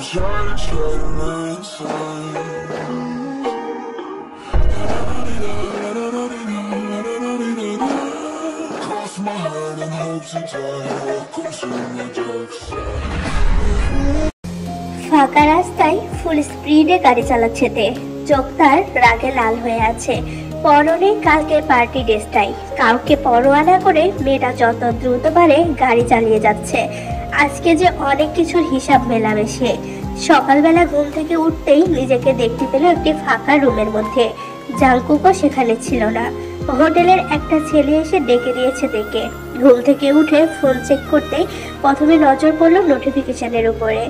ফাঁকা রাস্তায় ফুল স্পিডে গাড়ি চালাচ্ছে তে, চোখ তার রাগে লাল হয়ে আছে। পরনে কালকের পার্টি ড্রেসটাই, কাউকে পরোয়া না করে মেয়েটা যত দ্রুত পারে গাড়ি চালিয়ে যাচ্ছে। আজকে যে অনেক কিছুর হিসাব মেলাবে সে। সকালবেলা ঘুম থেকে উঠতেই নিজেকে দেখতে পেল একটি ফাঁকা রুমের মধ্যে। জাংকুকও সেখানে ছিল না। হোটেলের একটা ছেলে এসে ডেকে দিয়েছে দেখে ঘুম থেকে উঠে ফোন চেক করতেই প্রথমে নজর পড়লো নোটিফিকেশনের উপরে।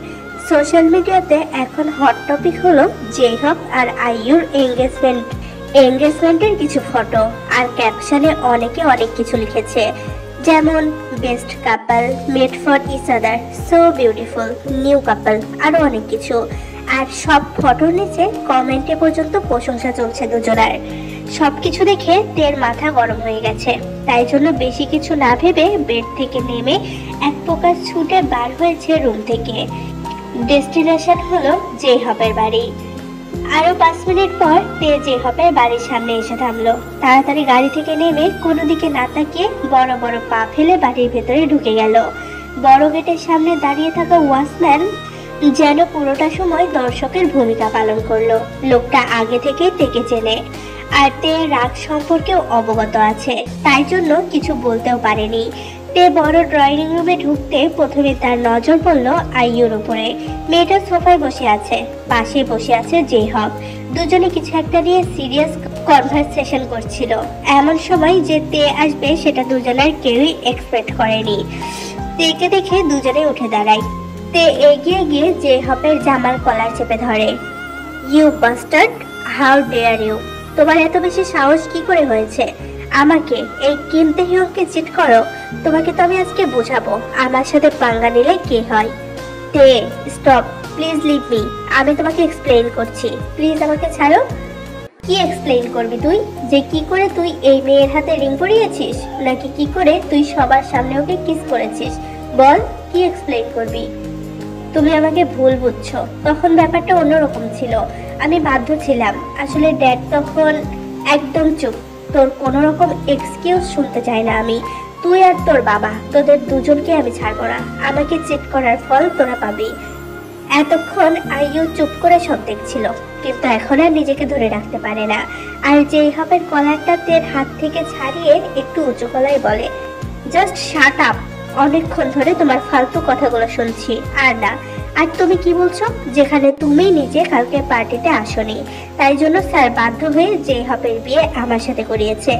সোশ্যাল মিডিয়াতে এখন হট টপিক হলো জেহব আর আইয়ুর এঙ্গেজমেন্টের কিছু ফটো, আর ক্যাপশনে অনেকে অনেক কিছু লিখেছে, যেমন best couple, made for each other, so beautiful, new couple, আরো অনেক কিছু। আর সব ফটোর নিচে কমেন্টে পর্যন্ত প্রশংসা চলছে দুজনার। সবকিছু দেখে তের মাথা গরম হয়ে গেছে। তাই জন্য বেশি কিছু না ভেবে বেড থেকে নেমে এক প্রকার ছুটে বার হয়েছে রুম থেকে। ডেস্টিনেশন হলো জেহবের বাড়ি। আরো 5 মিনিট পর তে জেহবের বাড়ির সামনে এসে থামলো। তাড়াতাড়ি গাড়ি থেকে নেমে কোনো দিকে না তাকিয়ে বড় বড় পা ফেলে বাড়ির ভেতরে ঢুকে গেল। বড় গেটের সামনে দাঁড়িয়ে থাকা ওয়াচম্যান যেন পুরোটা সময় দর্শকের ভূমিকা পালন করলো। লোকটা আগে থেকেই তেকে চেনে আর তে রাগ সম্পর্কেও অবগত আছে, তাই জন্য কিছু বলতেও পারেনি। তে বড় ড্রয়িং রুমে ঢুকতে প্রথমে তার নজর পড়ল আইয়ুর উপরে। মেয়েটা সোফায় বসে আছে, পাশে বসে আছে জেহব। দুজনে কিছু একটা নিয়ে সিরিয়াস কনভারসেশন করছিল। এমন সময় যে তে আসবে সেটা দুজনের কেউই এক্সপেক্ট করেনি। তেকে দেখে দুজনে উঠে দাঁড়ায়। তে এগিয়ে গিয়ে জেহবের জামার কলার চেপে ধরে। You bastard, how dare you! তোমার এত বেশি সাহস কি করে হয়েছে আমাকে, এই কিমতে হিয়ংকে চিট করো? তোমাকে তো আমি আজকে বোঝাবো আমার সাথে পাঙ্গা নিলে কি হয়। তে স্টপ, প্লিজ লিভ মি, আমি তোমাকে এক্সপ্লেইন করছি, প্লিজ আমাকে ছাড়ো। কি এক্সপ্লেইন করবি তুই? যে কি করে তুই এই মেয়ের হাতে রিং পরিয়েছিস, নাকি কি করে তুই সবার সামনে ওকে কিস করেছিস? বল, কি এক্সপ্লেইন করবি? তুমি আমাকে ভুল বুঝছো, তখন ব্যাপারটা অন্যরকম ছিল, আমি বাধ্য ছিলাম। আসলে ড্যাড তখন একদম চুপ, তোর কোনো রকম এক্সকিউজ শুনতে চাই না আমি। তুই আর তোর বাবা, তোদের দুজনকে আমি ছাড়বো না। আমাকে চিট করার ফল তোরা পাবি। এতক্ষণ আইয়ু চুপ করে সব দেখছিল, কিন্তু এখন আর নিজেকে ধরে রাখতে পারে না। আর জেহবের কলারটা তের হাত থেকে ছাড়িয়ে একটু উঁচু গলায় বলে, জাস্ট শাট আপ, অনেকক্ষণ ধরে তোমার ফালতু কথাগুলো শুনছি। আর না, আর তুমি কি বলছো? যেখানে তুমি নিজে কালকে পার্টিতে আসনি, তাই জন্য স্যার বাধ্য হয়ে জেহবের বিয়ে আমার সাথে করিয়েছে।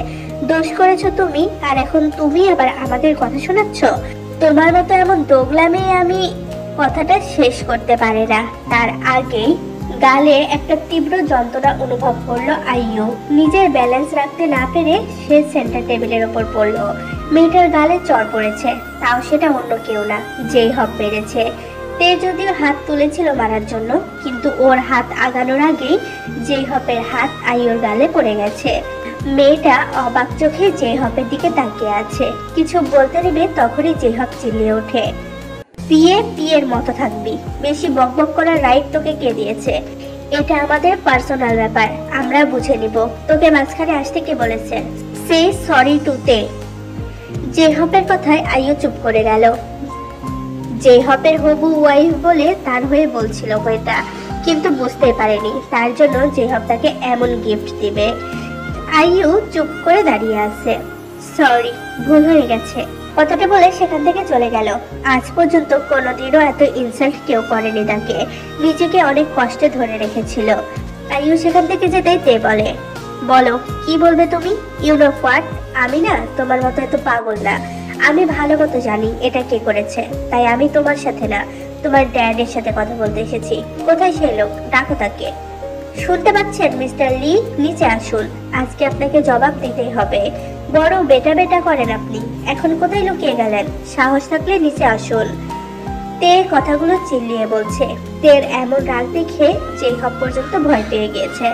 দোষ করেছো তুমি, আর এখন তুমি আবার আমাদের কথা শোনাচ্ছ? তোমার মতো এমন দোগলা মেয়ে আমি কথাটা শেষ করতে পারে না। তার আগেই গালে একটা তীব্র যন্ত্রণা অনুভব করলো আইয়ু। নিজের ব্যালেন্স রাখতে না পেরে সে সেন্টার টেবিলের ওপর পড়লো। মেয়েটার গালে চড় পড়েছে, তাও সেটা অন্য কেউ না, জেহব পেরেছে। তে যদিও হাত তুলেছিল মারার জন্য, কিন্তু ওর হাত আগানোর আগেই জেহবের হাত আইয়ুর গালে পড়ে গেছে। মেয়েটা অবাক চোখে জেহবের দিকে তাকিয়ে আছে। কিছু বলতে নেবে তখনই জেহব চিল্লিয়ে ওঠে, পিয়ের মতো থাকবি, বেশি বকবক করার রাইট তোকে কে দিয়েছে? এটা আমাদের পার্সোনাল ব্যাপার, আমরা বুঝে নিব। তোকে মাঝখানে আসতে কে বলেছে? সে সরি টু তে। জেহবের কথায় আইয়ু চুপ করে গেল। জেহবের হবু ওয়াইফ বলে তার হয়ে বলছিল মেয়েটা, কিন্তু বুঝতে পারেনি তার জন্য জেহব তাকে এমন গিফট দিবে। আইয়ু চুপ করে দাঁড়িয়ে আছে। সরি, ভুল হয়ে গেছে, কথাটা বলে সেখান থেকে চলে গেল। আজ পর্যন্ত কোনোদিনও এত ইনসাল্ট কেউ করেনি তাকে, নিজেকে অনেক কষ্টে ধরে রেখেছিল। আইয়ু সেখান থেকে যেতেই তে বলে, বলো কি বলবে তুমি? ইউ নো হোয়াট, আমি না তোমার মতো এত পাগল না। আমি ভালো মতো জানি এটা কে করেছে, তাই আমি তোমার সাথে না, তোমার ড্যাডের সাথে কথা বলতে এসেছি। কোথায় সেই লোক? ডাকো তাকে। শুনতে পাচ্ছেন মিস্টার লি? নিচে আসুন, আজকে আপনাকে জবাব দিতেই হবে। বড় বেটা বেটা করেন আপনি, এখন কোথায় লুকিয়ে গেলেন? সাহস থাকলে নিচে আসুন। তে কথাগুলো চিল্লিয়ে বলছে। তের এমন রাগ দেখে জেহব পর্যন্ত ভয় পেয়ে গিয়েছে,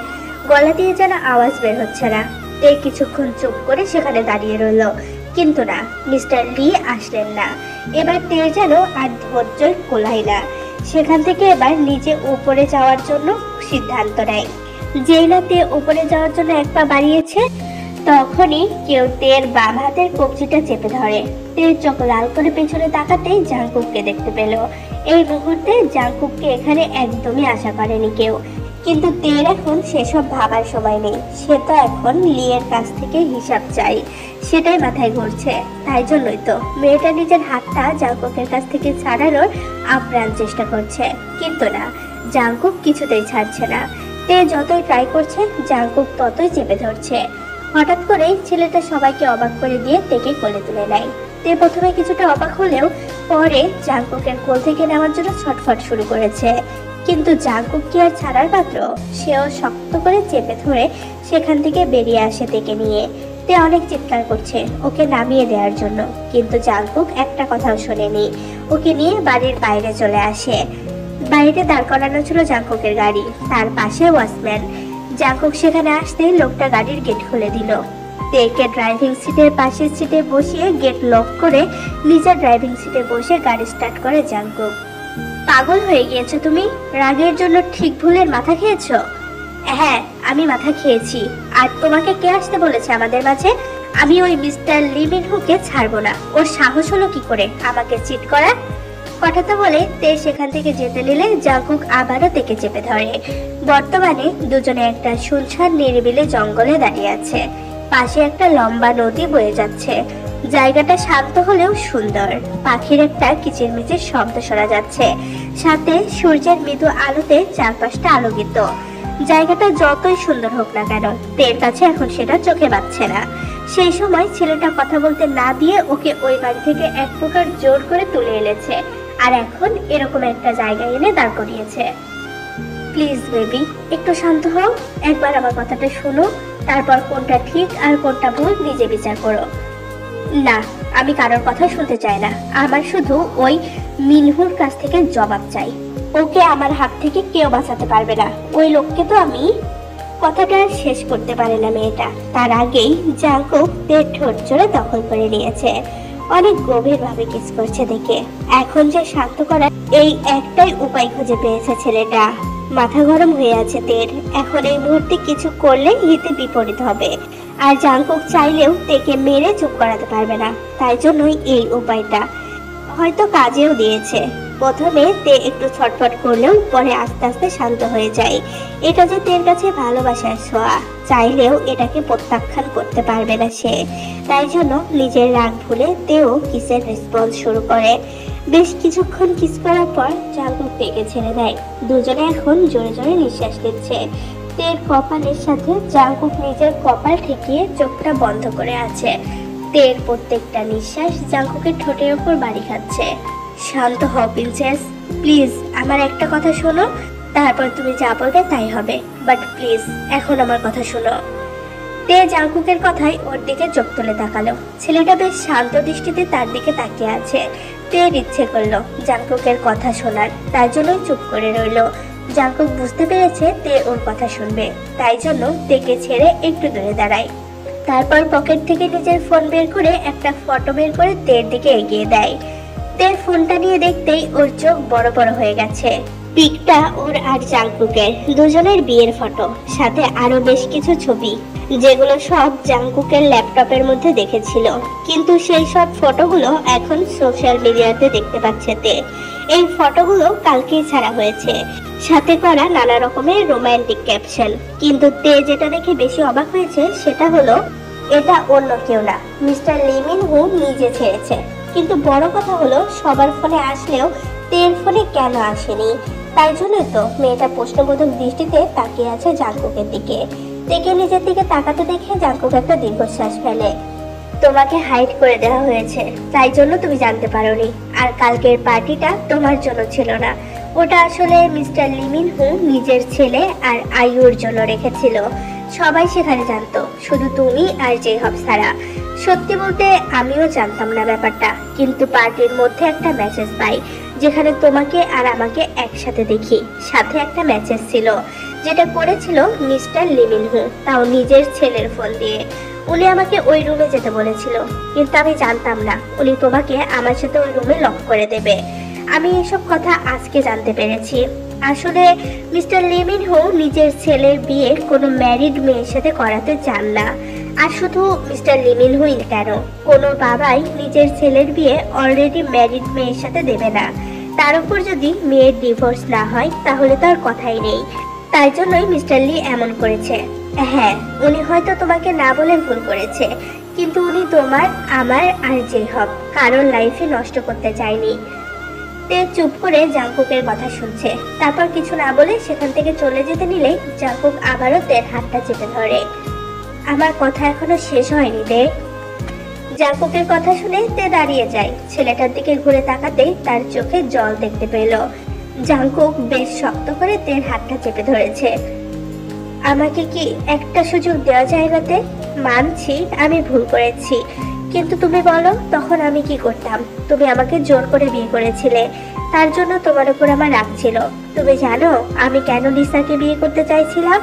গলা দিয়ে যেন আওয়াজ বের হচ্ছে না। তে কিছুক্ষণ চুপ করে সেখানে দাঁড়িয়ে রইল, কিন্তু না, মিস্টার লি আসলেন না। এবার তে যেন আর ধৈর্যই কোলায় না। সেখান থেকে এবার নিজে উপরে যাওয়ার জন্য সিদ্ধান্ত নেয়। যেই না তে উপরে যাওয়ার জন্য এক পা বাড়িয়েছে, তখনই কেউ তের বাম হাতের কবজিটা চেপে ধরে। তের চোখ লাল করে পেছনে তাকাতেই জাংকুককে দেখতে পেল। এই মুহূর্তে জাংকুককে এখানে একদমই আশা করেনি কেউ, কিন্তু তের এখন সেসব ভাবার সময় নেই। সে তো এখন লিয়ের কাছ থেকে হিসাব চাই, সেটাই মাথায় ঘুরছে। তাই জন্যই তো মেয়েটা নিজের হাতটা জাংকুকের কাছ থেকে ছাড়ানোর আপ্রাণ চেষ্টা করছে, কিন্তু না, জাংকুক কিছুতেই ছাড়ছে না। তে যতই ট্রাই করছে, জাংকুক ততই চেপে ধরছে। হঠাৎ করেই ছেলেটা সবাইকে অবাক করে দিয়ে তেকে কোলে তুলে নেয়। তে প্রথমে কিছুটা অবাক হলেও পরে জাংকুকের কোল থেকে নেওয়ার জন্য ছটফট শুরু করেছে, কিন্তু জাংকুক কি আর ছাড়ার পাত্র? সেও শক্ত করে চেপে ধরে সেখান থেকে বেরিয়ে আসে তেকে নিয়ে। তে অনেক চিৎকার করছে ওকে নামিয়ে দেওয়ার জন্য, কিন্তু জাংকুক একটা কথাও শোনেনি। ওকে নিয়ে বাড়ির বাইরে চলে আসে। বাইরে দাঁড় করানো ছিল জাংকুকের গাড়ি, তার পাশে ওয়াচম্যান। জাংকুক সেখানে আসতেই লোকটা গাড়ির গেট খুলে দিল। তেকে ড্রাইভিং সিটের পাশের সিটে বসিয়ে গেট লক করে নিজের ড্রাইভিং সিটে বসে গাড়ি স্টার্ট করে জাংকুক। পাগল হয়ে গিয়েছো তুমি? রাগের জন্য ঠিক ভুলের মাথা খেয়েছো? হ্যাঁ, আমি মাথা খেয়েছি। আর তোমাকে কে আসতে বলেছে আমাদের মাঝে? আমি ওই মিস্টার লি মিনহুকে ছাড়বো না। ওর সাহস হলো কি করে আমাকে চিট করার? কথাটা বলে তে সেখান থেকে যেতে নিলে জাংকুক আবারও তেকে চেপে ধরে। বর্তমানে দুজনে একটা শুনশান নিরিবিলি জঙ্গলে দাঁড়িয়ে আছে। পাশে একটা লম্বা নদী বয়ে যাচ্ছে। জায়গাটা শান্ত হলেও সুন্দর। পাখির একটা কিচিরমিচির শব্দ শোনা যাচ্ছে, সাথে সূর্যের মৃদু আলোতে চারপাশটা আলোকিত। জায়গাটা যতই সুন্দর হোক না কেন, তের কাছে এখন সেটা চোখে বাজছে না। সেই সময় ছেলেটা কথা বলতে না দিয়ে ওকে ওই বাড়ি থেকে এক প্রকার জোর করে তুলে এনেছে, আর এখন এরকম একটা জায়গায় এনে দাঁড় করিয়েছে। প্লিজ বেবি, একটু শান্ত হও। একবার আমার কথাটা শোনো, তারপর কোনটা ঠিক আর কোনটা ভুল নিজে বিচার করো। না, আমি কারোর কথা শুনতে চাই না। আমার শুধু ওই মিনহুর কাছ থেকে জবাব চাই। ওকে আমার হাত থেকে কেউ বাঁচাতে পারবে না। ওই লোককে তো আমি... কথাটা শেষ করতে পারে না মেয়েটা, তার আগেই জাংকুক তের ঠোঁট জোড়ে দখল করে নিয়েছে। অনেক গভীর ভাবে কিস করছে দেখে এখন যে শান্ত করার এই একটাই উপায় খুঁজে পেয়েছে ছেলেটা। মাথা গরম হয়ে আছে তের। এখন এই মুহূর্তে কিছু করলে হিতে বিপরীত হবে, আর জাংকুক চাইলেও তেকে মেরে চুপ করাতে পারবে না। তাই জন্যই এই উপায়টা হয়তো কাজেও দিয়েছে। প্রথমে তে একটু ছটফট করলেও পরে আস্তে আস্তে শান্ত হয়ে যায়। এটা যে তের কাছে ভালোবাসার ছোঁয়া, চাইলেও এটাকে প্রত্যাখ্যান করতে পারবে না সে। তাই জন্য নিজের রাগ ভুলে তেও কিসের রেসপন্স শুরু করে। বেশ কিছুক্ষণ কিস করার পর জাংকুক তেকে ছেড়ে দেয়। দুজনে এখন জোরে জোরে নিঃশ্বাস নিচ্ছে। তের কপালের সাথে জাংকুক নিজের কপাল ঠেকিয়ে চোখটা বন্ধ করে আছে। তের প্রত্যেকটা নিঃশ্বাস জাংকুকের ঠোঁটের উপর বাড়ি খাচ্ছে। শান্ত হও প্রিন্সেস, প্লিজ আমার একটা কথা শোনো, তারপর তুমি যা বলবে তাই হবে। বাট প্লিজ এখন আমার কথা শোনো। তে জাংকুকের কথায় ওর দিকে চোখ তুলে তাকালো। ছেলেটা বেশ শান্ত দৃষ্টিতে তার দিকে তাকিয়ে আছে। তের ইচ্ছে করলো জাংকুকের কথা শোনার, তাই জন্যই চুপ করে রইল। জাংকুক বুঝতে পেরেছে তে ওর কথা শুনবে, তাই জন্য তেকে ছেড়ে একটু দূরে দাঁড়ায়। তারপর পকেট থেকে নিজের ফোন বের করে একটা ফটো বের করে তের দিকে এগিয়ে দেয়। তের ফোনটা নিয়ে দেখতেই ওর চোখ বড় বড় হয়ে গেছে। পিকটা ওর আর জাংকুকের দুজনের বিয়ের ফটো, সাথে আরো বেশ কিছু ছবি, যেগুলো সব জাংকুকের ল্যাপটপের মধ্যে দেখেছিল। কিন্তু সেই সব ফটোগুলো এখন সোশ্যাল মিডিয়াতে দেখতে পাচ্ছে তে। এই ফটোগুলো কালকেই ছাড়া হয়েছে, সাথে করা নানা রকমের রোমান্টিক ক্যাপশন। কিন্তু তে যেটা দেখে বেশি অবাক হয়েছে সেটা হলো এটা অন্য কেউ না, মিস্টার লি মিনহু নিজে ছেড়েছে। কিন্তু বড় কথা হলো সবার ফোনে আসলেও তের ফোনে কেন আসেনি? তাই জন্যই তো মেয়েটা প্রশ্নবোধক দৃষ্টিতে তাকিয়ে আছে জাংকুকের দিকে। তেকে নিজের দিকে তাকাতে দেখে জাংকুক একটা দীর্ঘশ্বাস ফেলে। তোমাকে হাইড করে দেওয়া হয়েছে, তাই জন্য তুমি জানতে পারোনি। আর কালকের পার্টিটা তোমার জন্য ছিল না, ওটা আসলে মিস্টার লি মিনহু নিজের ছেলে আর আইয়ুর জন্য রেখেছিল। সবাই সেখানে জানতো, শুধু তুমি আর জেহব ছাড়া। সত্যি বলতে আমিও জানতাম না ব্যাপারটা, কিন্তু পার্টির মধ্যে একটা মেসেজ পাই যেখানে তোমাকে আর আমাকে একসাথে দেখি। সাথে একটা মেসেজ ছিল যেটা করেছিল মিস্টার লি মিনহু, তাও নিজের ছেলের ফোন দিয়ে। উনি আমাকে ওই রুমে যেতে বলেছিল, কিন্তু আমি জানতাম না উনি তোমাকে আমার সাথে ওই রুমে লক করে দেবে। আমি এসব কথা আজকে জানতে পেরেছি। আসলে মিস্টার লিমিনহো নিজের ছেলের বিয়ে কোনো ম্যারিড মেয়ের সাথে করাতে চান না। আর শুধু মিস্টার লিমিনহোই কেন, কোনো বাবাই নিজের ছেলের বিয়ে অলরেডি ম্যারিড মেয়ের সাথে দেবে না। তার উপর যদি মেয়ের ডিভোর্স না হয় তাহলে তো আর কথাই নেই। তাই জন্যই মিস্টার লি এমন করেছে। হ্যাঁ, উনি হয়তো তোমাকে না বলে ভুল করেছে, কিন্তু উনি তোমার, আমার আর যেই হোক কারোর লাইফে নষ্ট করতে চায়নি। তে চুপ করে জাংকুকের কথা শুনছে। তারপর কিছু না বলে সেখান থেকে চলে যেতে নিলে জাংকুক আবারও তের হাতটা চেপে ধরে। আমার কথা এখনো শেষ হয়নি রে। জাংকুকের কথা শুনে তে দাঁড়িয়ে যায়। ছেলেটার দিকে ঘুরে তাকাতেই তার চোখে জল দেখতে পেল। জাংকুক বেশ শক্ত করে তের হাতটা চেপে ধরেছে। আমাকে কি একটা সুযোগ দেওয়া যায় না তে? মানছি আমি ভুল করেছি, কিন্তু তুমি বলো তখন আমি কি করতাম? তুমি আমাকে জোর করে বিয়ে করেছিলে, তার জন্য তোমার উপর আমার রাগ ছিল। তুমি জানো আমি কেন লিসাকে বিয়ে করতে চাইছিলাম?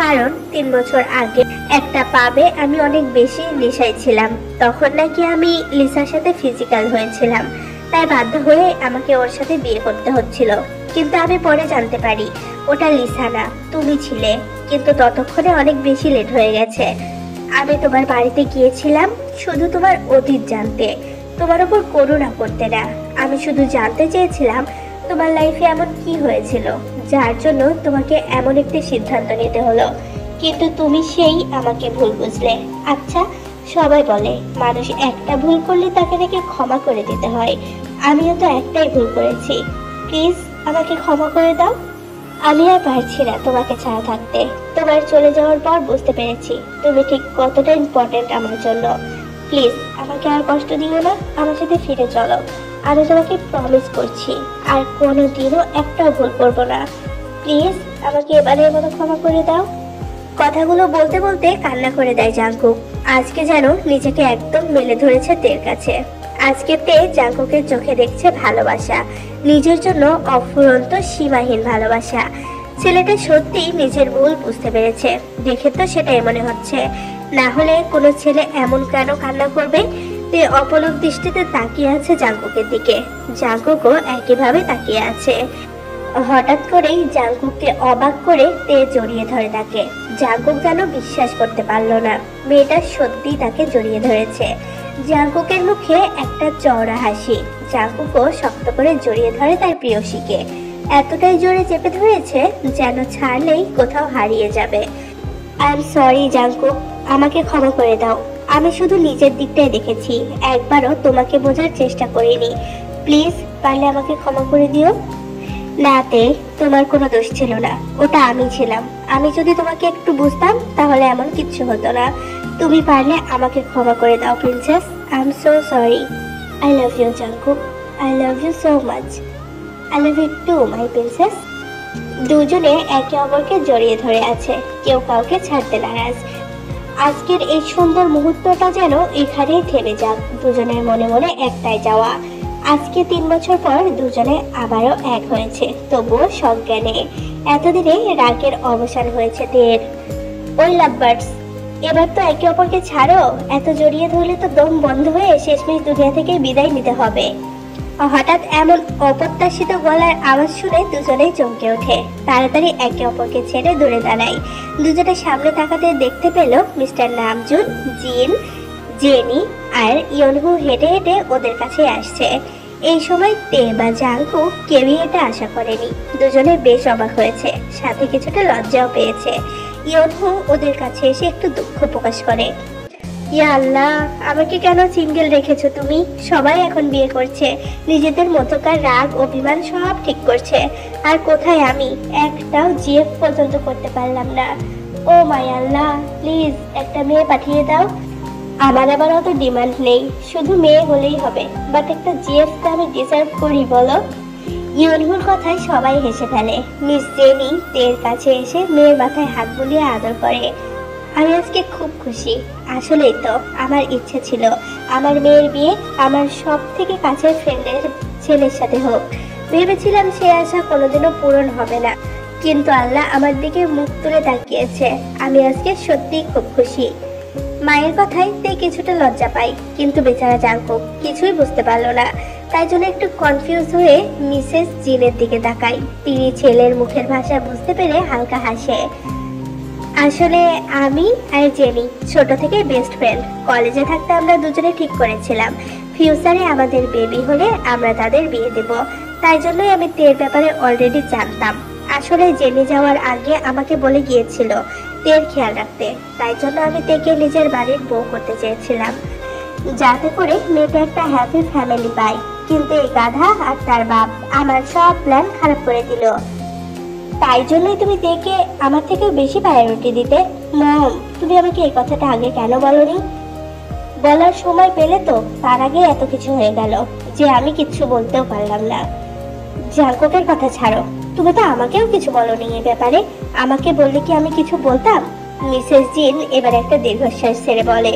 কারণ 3 বছর আগে একটা পাবে আমি অনেক বেশি নেশায় ছিলাম। তখন নাকি আমি লিসার সাথে ফিজিক্যাল হয়েছিলাম, তাই বাধ্য হয়ে আমাকে ওর সাথে বিয়ে করতে হচ্ছিল। কিন্তু আমি পরে জানতে পারি ওটা লিসা না, তুমি ছিলে। কিন্তু ততক্ষণে অনেক বেশি লেট হয়ে গেছে। আমি তোমার বাড়িতে গিয়েছিলাম শুধু তোমার অতীত জানতে, তোমার উপর করুণা করতে না। আমি শুধু জানতে চেয়েছিলাম তোমার লাইফে এমন কি হয়েছিল যার জন্য তোমাকে এমন একটি সিদ্ধান্ত নিতে হলো। কিন্তু তুমি সেই আমাকে ভুল বুঝলে। আচ্ছা, সবাই বলে মানুষ একটা ভুল করলে তাকে নাকি ক্ষমা করে দিতে হয়। আমিও তো একটাই ভুল করেছি। প্লিজ আমাকে ক্ষমা করে দাও। আমি আর পারছি না তোমাকে ছাড়া থাকতে। তোমার চলে যাওয়ার পর বুঝতে পেরেছি তুমি ঠিক কতটা ইম্পর্টেন্ট আমার জন্য। প্লিজ আমাকে আর কষ্ট দিও না, আমার সাথে ফিরে চলো। আমি তোমাকে প্রমিস করছি আর কোনোদিনও একটাও ভুল করবো না। প্লিজ আমাকে এবারের মতো ক্ষমা করে দাও। কথাগুলো বলতে বলতে কান্না করে দেয় জাংকুক। আজকে যেন নিজেকে একদম মেলে ধরেছে তের কাছে। আজকে তে জাংকুকের চোখে দেখছে ভালোবাসা, নিজের জন্য অফুরন্ত সীমাহীন ভালোবাসা। ছেলেটা সত্যি নিজের ভুল বুঝতে পেরেছে, দেখে তো সেটাই মনে হচ্ছে। না হলে কোনো ছেলে এমন কেন কান্না করবে? তে অপলক দৃষ্টিতে তাকিয়ে আছে জাংকুকের দিকে। জাংকুকও একইভাবে তাকিয়ে আছে। হঠাৎ করেই জাংকুককে অবাক করে তে জড়িয়ে ধরে তাকে। জাংকুক যেন বিশ্বাস করতে পারল না মেয়েটা সত্যি তাকে জড়িয়ে ধরেছে। জাংকুকের মুখে একটা চওড়া হাসি। জাংকুকও শক্ত করে জড়িয়ে ধরে তার প্রিয়সীকে। এতটাই জোরে চেপে ধরেছে যেন ছাড়লেই কোথাও হারিয়ে যাবে। আই এম সরি জাংকুক, আমাকে ক্ষমা করে দাও। আমি শুধু নিজের দিকটাই দেখেছি, একবারও তোমাকে বোঝার চেষ্টা করিনি। প্লিজ পারলে আমাকে ক্ষমা করে দিও। নাতে তোমার কোনো দোষ ছিল না, ওটা আমি ছিলাম। আমি যদি তোমাকে একটু বুঝতাম তাহলে এমন কিচ্ছু হতো না। তুমি পারলে আমাকে ক্ষমা করে দাও princess. I am so sorry. I love you Jungkook, I love you so much. I love you too my princess. দুজনে একে অপরকে জড়িয়ে ধরে আছে, কেউ কাউকে ছাড়তে নারাজ। আজকের এই সুন্দর মুহূর্তটা যেন এখানেই থেমে যাক। দুজনের মনে মনে একটাই যাওয়া, আজকে 3 বছর পর দুজনে আবারও এক হয়েছে, তবুও সজ্ঞানে। এতদিনে রাগের অবসান হয়েছে দের। ওই লাভবার্ডস, এবার তো একে অপরকে ছাড়ো। এত জড়িয়ে ধরলে তো দম বন্ধ হয়ে শেষমেশ দুনিয়া থেকে বিদায় নিতে হবে। হঠাৎ এমন অপ্রত্যাশিত গলার আওয়াজ শুনে দুজনেই চমকে ওঠে। তাড়াতাড়ি একে অপরকে ছেড়ে দূরে দাঁড়ায়। দুজনের সামনে তাকাতে দেখতে পেল মিস্টার নামজুন, জিন, জেনি আর ইয়নহু হেঁটে হেঁটে ওদের কাছে আসছে। এই সময় তে বা জাংকুক কেউই এটা আশা করেনি। দুজনে বেশ অবাক হয়েছে, সাথে কিছুটা লজ্জাও পেয়েছে। ইয়নহু ওদের কাছে এসে একটু দুঃখ প্রকাশ করে। ইয়া আল্লাহ, আমাকে কেন সিঙ্গেল রেখেছো তুমি? সবাই এখন বিয়ে করছে, নিজেদের মতোকার রাগ অভিমান সব ঠিক করছে। আর কোথায় আমি? একটাও জিএফ পর্যন্ত করতে পারলাম না। ও মাই আল্লাহ, প্লিজ একটা মেয়ে পাঠিয়ে দাও। আমার আবার অত ডিমান্ড নেই, শুধু মেয়ে হলেই হবে, বাট একটা জিএফ তো আমি ডিজার্ভ করি বলো। ইয়নহুর কথায় সবাই হেসে ফেলে। মিস জেনি তের কাছে এসে মেয়ের মাথায় হাত বুলিয়ে আদর করে। আমি আজকে খুব খুশি। আসলেই তো আমার ইচ্ছে ছিল আমার মেয়ের বিয়ে আমার সব থেকে কাছের ফ্রেন্ডের ছেলের সাথে হোক। ভেবেছিলাম সে আশা কোনোদিনও পূরণ হবে না, কিন্তু আল্লাহ আমার দিকে মুখ তুলে তাকিয়েছে। আমি আজকে সত্যিই খুব খুশি। মায়ের কথায় তে কিছুটা লজ্জা পায়, কিন্তু বেচারা জাঙ্কুক কিছুই বুঝতে পারলো না। তাই জন্য একটু কনফিউজ হয়ে মিসেস জিনের দিকে তাকায়। তিনি ছেলের মুখের ভাষা বুঝতে পেরে হালকা হাসে। আসলে আমি আর জেনি ছোট থেকে বেস্ট ফ্রেন্ড। কলেজে থাকতে আমরা দুজনে ঠিক করেছিলাম ফিউচারে আমাদের বেবি হলে আমরা তাদের বিয়ে দেব। তাই জন্যই আমি তের ব্যাপারে অলরেডি জানতাম। আসলে জেনে যাওয়ার আগে আমাকে বলে গিয়েছিল তের খেয়াল রাখতে। তাই জন্য আমি তেকে নিজের বাড়ির বউ করতে চেয়েছিলাম, যাতে করে মেয়েটা একটা হ্যাপি ফ্যামিলি পায়। কিন্তু এই গাধা আর তার বাপ আমার সব প্ল্যান খারাপ করে দিল। তাই জন্যই তুমি তেকে আমার থেকে বেশি প্রায়োরিটি দিতে। মম, তুমি আমাকে এই কথাটা আগে কেন বলনি? বলার সময় পেলে তো, তার আগে এত কিছু হয়ে গেল যে আমি কিচ্ছু বলতেও পারলাম না। জাঙ্কুকের কথা ছাড়ো, তুমি তো আমাকেও কিছু বলনি এ ব্যাপারে। আমাকে বললে কি আমি কিছু বলতাম? মিসেস জিন এবার একটা দীর্ঘশ্বাস ছেড়ে বলে,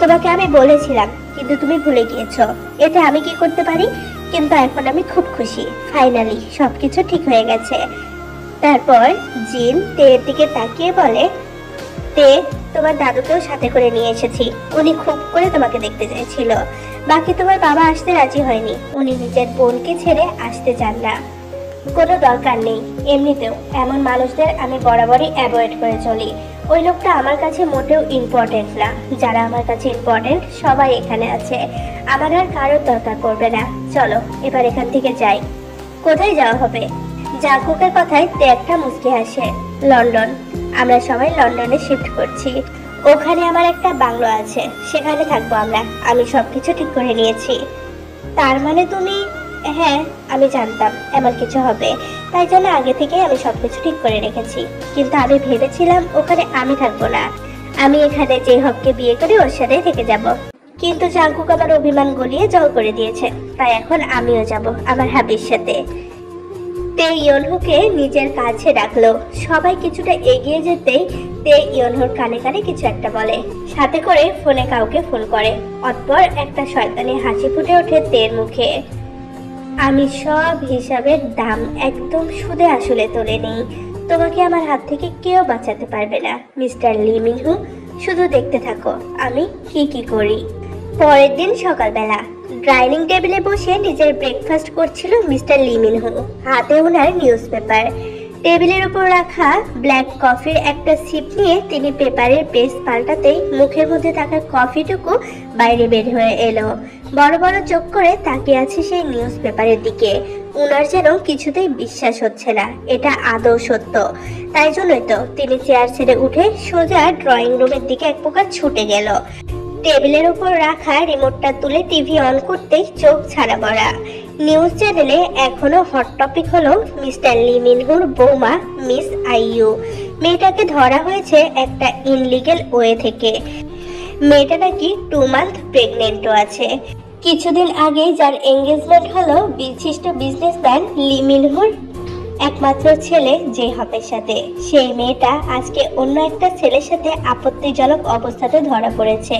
তোমাকে আমি বলেছিলাম কিন্তু তুমি ভুলে গিয়েছো। এতে আমি কি করতে পারি? কিন্তু এখন আমি খুব খুশি, ফাইনালি সবকিছু ঠিক হয়ে গেছে। তারপর জিন তের দিকে তাকিয়ে বলে, তে, তোমার দাদুকেও সাথে করে নিয়ে এসেছি। উনি খুব করে তোমাকে দেখতে চাইছিল। বাকি তোমার বাবা আসতে রাজি হয়নি, উনি নিজের বোনকে ছেড়ে আসতে চান না। কোনো দরকার নেই, এমনিতেও এমন মানুষদের আমি বরাবরই অ্যাভয়েড করে চলি। ওই লোকটা আমার কাছে মোটেও ইম্পর্টেন্ট না। যারা আমার কাছে ইম্পর্টেন্ট সবাই এখানে আছে, আমার আর কারোর দরকার পড়বে না। চলো এবার এখান থেকে যাই। কোথায় যাওয়া হবে? জাঙ্কুকের কথায় তে একটা মুচকি হাসে। লন্ডন। আমরা সবাই লন্ডনে শিফট করছি। ওখানে আমার একটা বাংলো আছে, সেখানে থাকবো আমরা। আমি সবকিছু ঠিক করে নিয়েছি। তার মানে তুমি? হ্যাঁ, আমি জানতাম এমন কিছু হবে, তাই জন্য আগে থেকে আমি সবকিছু ঠিক করে রেখেছি। কিন্তু আমি ভেবেছিলাম ওখানে আমি থাকবো না, আমি এখানে যে হককে বিয়ে করে ওর সাথে থেকে যাব। কিন্তু জাঙ্কুক আমার অভিমান গলিয়ে জল করে দিয়েছে, তাই এখন আমিও যাব আমার হাবির সাথে। তে ইয়নহুকে নিজের কাছে ডাকলো। সবাই কিছুটা এগিয়ে যেতেই তে ইয়নহুর কানে কানে কিছু একটা বলে, সাথে করে ফোনে কাউকে ফোন করে। অতঃপর একটা শয়তানি হাসি ফুটে ওঠে তের মুখে। আমি সব হিসাবের দাম একদম সুদে আসলে তুলে নিই। তোমাকে আমার হাত থেকে কেউ বাঁচাতে পারবে না মিস্টার লি মিনহু। শুধু দেখতে থাকো আমি কি করি। পরের দিন সকালবেলা ডাইনিং টেবিলে বসে নিজের ব্রেকফাস্ট করছিল মিস্টার লি মিনহু। হাতে ওনার নিউজ পেপার। টেবিলের উপর রাখা ব্ল্যাক কফির একটা সিপ নিয়ে তিনি পেপারের পেজ পাল্টাতেই মুখের মধ্যে থাকা কফিটুকু বাইরে বের হয়ে এলো। বড় বড় চোখ করে তাকিয়ে আছে সেই নিউজ পেপারের দিকে। উনার যেন কিছুতেই বিশ্বাস হচ্ছে না এটা আদৌ সত্য। তাই জন্যই তো তিনি চেয়ার ছেড়ে উঠে সোজা ড্রয়িং রুমের দিকে এক প্রকার ছুটে গেল। টেবিলের উপর রাখা রিমোটটা তুলে টিভি অন করতেই চোখ ছাড়া পড়া। নিউজ চ্যানেলে এখনো হট টপিক হলো মিস্টার লি মিনহুর বৌমা মিস আইইউ। মেয়েটাকে ধরা হয়েছে একটা ইনলিগ্যাল ওয়ে থেকে। মেয়েটা নাকি 2 মান্থ প্রেগনেন্টও আছে। কিছুদিন আগে যার এঙ্গেজমেন্ট হলো বিশিষ্ট বিজনেসম্যান লি মিনহুর একমাত্র ছেলে জেহপের সাথে, সেই মেয়েটা আজকে অন্য একটা ছেলের সাথে আপত্তিজনক অবস্থাতে ধরা পড়েছে।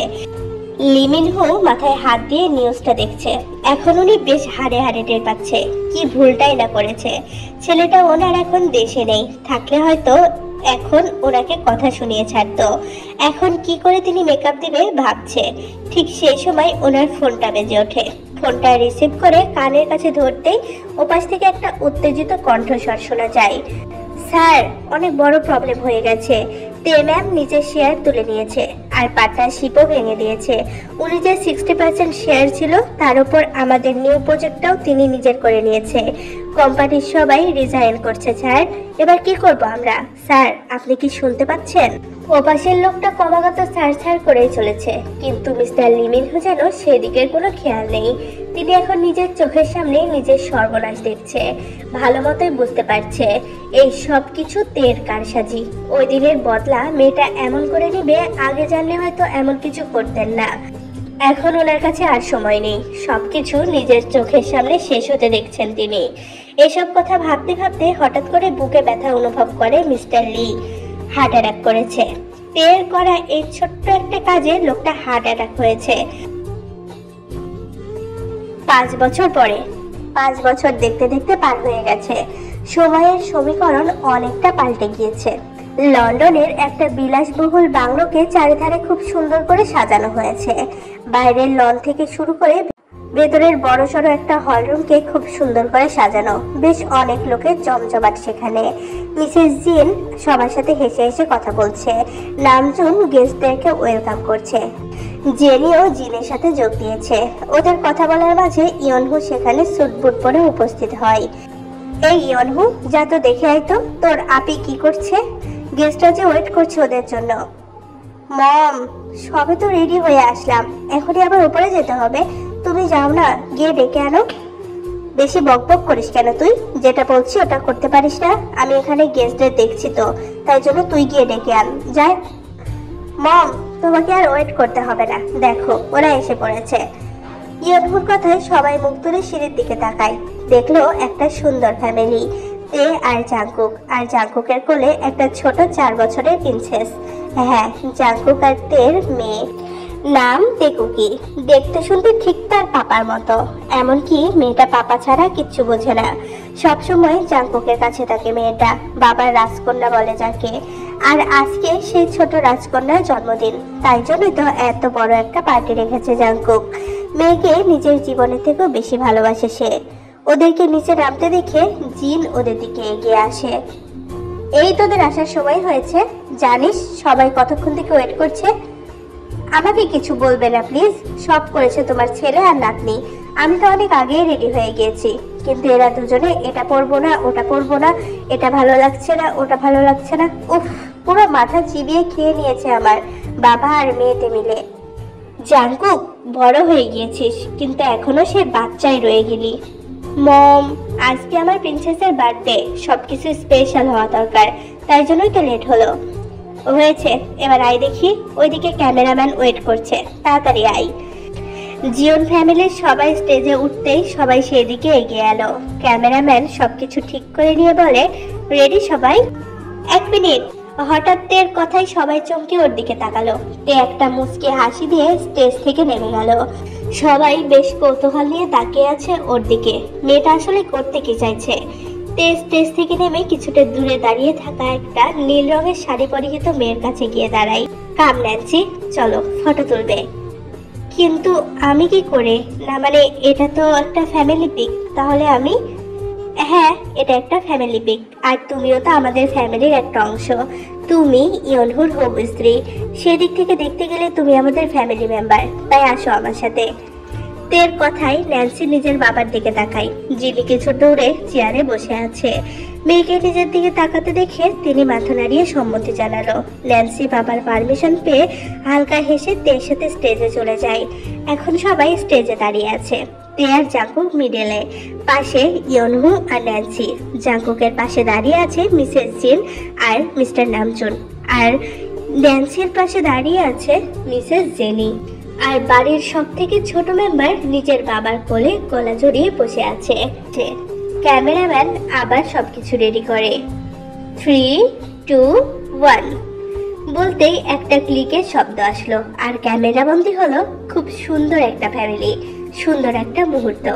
লি মিনহু মাথায় হাত দিয়ে নিউজটা দেখছে। এখন উনি বেশ হাড়ে হাড়ে টের পাচ্ছে কি ভুলটাই না করেছে। ছেলেটা ওনার এখন দেশে নেই, থাকলে হয়তো এখন ওনাকে কথা শুনিয়ে ছাড়তো। এখন কি করে তিনি মেকআপ দিবে ভাবছে। ঠিক সেই সময় ওনার ফোনটা বেজে ওঠে। ফোনটা রিসিভ করে কানের কাছে ধরতেই ওপাশ থেকে একটা উত্তেজিত কণ্ঠস্বর শোনা যায়। স্যার, অনেক বড় প্রবলেম হয়ে গেছে। তে ম্যাম নিজের শেয়ার তুলে নিয়েছে আর পার্টনারশিপও ভেঙে দিয়েছে। উনি যে 60% শেয়ার ছিল তার উপর আমাদের নিউ প্রজেক্টটাও তিনি নিজের করে নিয়েছে। কোম্পানির সবাই রিজাইন করছে স্যার। এবার কি করব আমরা? স্যার, আপনি কি শুনতে পাচ্ছেন? ওপাশের লোকটা ক্রমাগত স্যার করেই চলেছে, কিন্তু মিস্টার লি মিনহু যেন সেদিকের কোনো খেয়াল নেই। তিনি এখন নিজের চোখের সামনে নিজের সর্বনাশ দেখছে। ভালো মতোই বুঝতে পারছে এই সব কিছু তের কারসাজি। ওই দিনের বদলা মেয়েটা এমন করে নিবে, আগে জানলে হয়তো এমন কিছু করতেন না। এখন ওনার কাছে আর সময় নেই, সবকিছু নিজের চোখের সামনে শেষ হতে দেখছেন তিনি। এসব কথা ভাবতে ভাবতে হঠাৎ করে বুকে ব্যথা অনুভব করে মিস্টার লি। হার্ট অ্যাটাক করেছে। তের করা এই ছোট্ট একটা কাজে লোকটা হার্ট অ্যাটাক হয়েছে। 5 বছর পরে। 5 বছর দেখতে দেখতে পার হয়ে গেছে। সময়ের সমীকরণ অনেকটা পাল্টে গিয়েছে। লন্ডনের একটা বিলাসবহুল বাংলোকে চারিধারে খুব সুন্দর করে সাজানো হয়েছে। বাইরের লন থেকে শুরু করে ভেতরের বড়সড় একটা হলরুমকে খুব সুন্দর করে সাজানো। বেশ অনেক লোকের জমজমাট সেখানে। মিসেস জিন সবার সাথে হেসে হেসে কথা বলছে। নামজুন গেস্টদেরকে ওয়েলকাম করছে। জেনিও জিনের সাথে যোগ দিয়েছে। ওদের কথা বলার মাঝে ইয়নহু সেখানে স্যুট বুট পরে উপস্থিত হয়। এই ইয়নহু, যা তো দেখে আয় তো তোর আপি কি করছে। গেস্টরা যে ওয়েট করছে ওদের জন্য। মম, সবে তো রেডি হয়ে আসলাম, এখনই আবার উপরে যেতে হবে। তুমি যাও না, গিয়ে ডেকে আনো। বেশি বকবক করিস কেন তুই? যেটা বলছি ওটা করতে পারিস না? আমি এখানে গেস্টদের দেখছি তো, তাই জন্য তুই গিয়ে ডেকে আন। যাই। মম, তোমাকে আর ওয়েট করতে হবে না, দেখো ওরা এসে পড়েছে। ইয়নহুর কথায় সবাই মুখ তুলে সিঁড়ির দিকে তাকায়। দেখলো একটা সুন্দর ফ্যামিলি। তে আর জাংকুক, আর জাংকুকের কোলে একটা ছোট 4 বছরের প্রিন্সেস। হ্যাঁ, জাংকুক আর তের মেয়ে। নাম তেকুকি। দেখতে শুনতে ঠিক তার পাপার মতো। এমনকি মেয়েটা পাপা ছাড়া কিচ্ছু বোঝে না। সবসময় জাংকুকের কাছে থাকে মেয়েটা। বাবার রাজকন্যা বলে যাকে। আর আজকে সেই ছোট রাজকন্যার জন্মদিন, তাই জন্যই তো এত বড় একটা পার্টি রেখেছে জাংকুক। মেয়েকে নিজের জীবনের থেকেও বেশি ভালোবাসে সে। ওদেরকে নিচে নামতে দেখে জিন ওদের দিকে এগিয়ে আসে। এই তোদের আসার সময় হয়েছে, জানিস সবাই কতক্ষণ থেকে ওয়েট করছে। আমাকে কিছু বলবে না প্লিজ, সব করেছে তোমার ছেলে আর নাতনি। আমি তো অনেক আগেই রেডি হয়ে গিয়েছি, কিন্তু এরা দুজনে এটা পরবো না, ওটা পরবো না, এটা ভালো লাগছে না, ওটা ভালো লাগছে না। উফ, পুরো মাথা চিবিয়ে খেয়ে নিয়েছে আমার বাবা আর মেয়েতে মিলে। জাংকুক, বড় হয়ে গিয়েছিস, কিন্তু এখনো সে বাচ্চাই রয়ে গেলি। মম, আজকে আমার প্রিন্সেসের বার্থডে, সবকিছু স্পেশাল হওয়া দরকার, তাই জন্যই তো লেট হলো। হয়েছে, এবার আয় দেখি। ওইদিকে ক্যামেরাম্যান ওয়েট করছে, তাড়াতাড়ি আয়। জিওন ফ্যামিলির সবাই স্টেজে উঠতেই সবাই সেদিকে এগিয়ে এলো। ক্যামেরাম্যান সবকিছু ঠিক করে নিয়ে বলে, রেডি সবাই? 1 মিনিট। হঠাৎ তের কথাই সবাই চমকে ওর দিকে তাকালো। তে একটা মুচকি হাসি দিয়ে স্টেজ থেকে নেমে গেল। সবাই বেশ কৌতূহল নিয়ে তাকিয়ে আছে ওর দিকে। মেয়েটা আসলে করতে কি চাইছে। তে স্টেজ থেকে নেমে কিছুটা দূরে দাঁড়িয়ে থাকা একটা নীল রঙের শাড়ি পরিহিত মেয়ের কাছে গিয়ে দাঁড়াই। কাম ন্যান্সি, চলো ফটো তুলবে। কিন্তু আমি কি করে? না মানে এটা তো একটা ফ্যামিলি পিক, তাহলে আমি? হ্যাঁ, এটা একটা ফ্যামিলি পিক, আর তুমিও তো আমাদের ফ্যামিলির একটা অংশ। তুমি ইয়নহুর হবু স্ত্রী। সেদিক থেকে দেখতে গেলে তুমি আমাদের ফ্যামিলি মেম্বার, তাই আসো আমার সাথে। তের কথায় ন্যান্সি নিজের বাবার দিকে তাকায়, যিনি কিছু দূরে চেয়ারে বসে আছে। মেয়েকে নিজের দিকে তাকাতে দেখে তিনি মাথা নাড়িয়ে সম্মতি জানালো। ন্যান্সি বাবার পারমিশন পেয়ে হালকা হেসে তের সাথে স্টেজে চলে যায়। এখন সবাই স্টেজে দাঁড়িয়ে আছে। তে আর জাংকুক মিডলে, পাশে ইয়নহু আর ন্যান্সি। জাংকুকের পাশে দাঁড়িয়ে আছে মিসেস জিন আর মিস্টার নামজুন, আর ন্যান্সির পাশে দাঁড়িয়ে আছে মিসেস জেনি। আর বাড়ির সব থেকে ছোট মেম্বার নিজের বাবার কোলে গলা জড়িয়ে বসে আছে। ক্যামেরাম্যান আবার সবকিছু রেডি করে। 3, 2, 1 বলতেই একটা ক্লিকের শব্দ আসলো, আর ক্যামেরা বন্দী হলো খুব সুন্দর একটা ফ্যামিলি, সুন্দর একটা মুহূর্ত।